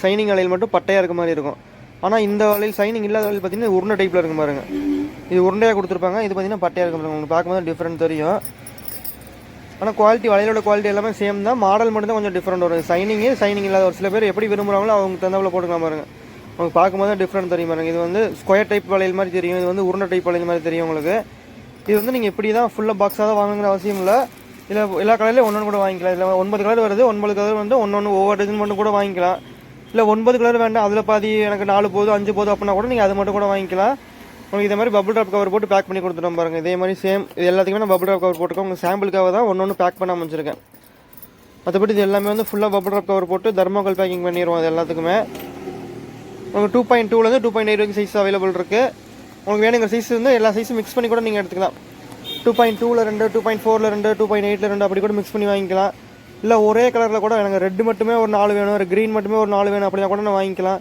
Signing வளையல் மட்டும் பட்டையாக இருக்க மாதிரி இருக்கும். ஆனால் இந்த வளையல் சைனிங் இல்லாத வளையல் பார்த்தீங்கன்னா உருண்டை டைப்பில் இருக்கும் பாருங்க. இது உருண்டையாக கொடுத்துருப்பாங்க, இது பார்த்தீங்கன்னா பட்டையாக இருக்கும் பாருங்க. உங்களுக்கு பார்க்கும்போது டிஃப்ரெண்ட் தெரியும். ஆனால் குவாலிட்டி வளையலோட குவாலிட்டி எல்லாமே சேம் தான், மாடல் மட்டும் தான் கொஞ்சம் டிஃப்ரெண்ட் வரும். சைனிங் இல்லாத ஒரு சில பேர் எப்படி விரும்புகிறாங்களோ அவங்க தந்தாவில் போட்டுக்கலாம் பாருங்க. உங்களுக்கு பார்க்கும்போது டிஃப்ரெண்ட் தெரியும் பாருங்க. இது வந்து ஸ்கொயர் டைப் வளையல் மாதிரி தெரியும், இது வந்து உருண்டை டைப் வளையல் மாதிரி தெரியும் உங்களுக்கு. இது வந்து நீங்கள் இப்படி தான் ஃபுல்லாக பாக்ஸாக தான் வாங்குங்கிற அவசியம் இல்லை. இல்லை எல்லா கலர்லையும் ஒன்று கூட வாங்கிக்கலாம். இதில் 9 கலர் வருது, 9 கலர் வந்து ஒன்று ஒவ்வொரு டிசைன் மட்டும் கூட வாங்கிக்கலாம். இல்லை 9 கலர் வேண்டாம், அதில் பாதி எனக்கு 4 போதும் 5 போதும் அப்படின்னா கூட நீங்கள் அது மட்டும் கூட வாங்கிக்கலாம். உங்களுக்கு இதே மாதிரி பபுள் ட்ராப் கவர் போட்டு பேக் பண்ணி கொடுத்துட்டோம் பாருங்கள். இதே மாதிரி சேம் இது எல்லாத்துக்குமே நான் பபுள் ட்ராப் கவர் போட்டுக்கோங்க. உங்கள் சாம்பிளுக்காக தான் ஒன்று பேக் பண்ண அமைச்சிருக்கேன். மற்றபடி இது எல்லாமே வந்து ஃபுல்லாக பபுள் ட்ராப் கவர் போட்டு தர்மாக்கோல் பேக்கிங் பண்ணிடுவோம். அது எல்லாத்துக்குமே உங்களுக்கு 2.2லேருந்து 2.8 வரைக்கும் சைஸ் அவைலபிள் இருக்குது. உங்களுக்கு வேணுங்கிற சைஸ் வந்து எல்லா சைஸும் மிக்ஸ் பண்ணி கூட நீங்கள் எடுத்துக்கலாம். 2.2ல் 2, 2.4ல் 2, 2.8ல் 2 அப்படி கூட மிக்ஸ் பண்ணி வாங்கிக்கலாம். இல்லை ஒரே கலரில் கூட எனக்கு ரெட் மட்டுமே ஒரு 4 வேணும், ஒரு க்ரீன் மட்டுமே ஒரு 4 வேணும் அப்படின்னா கூட நான் வாங்கிக்கலாம்.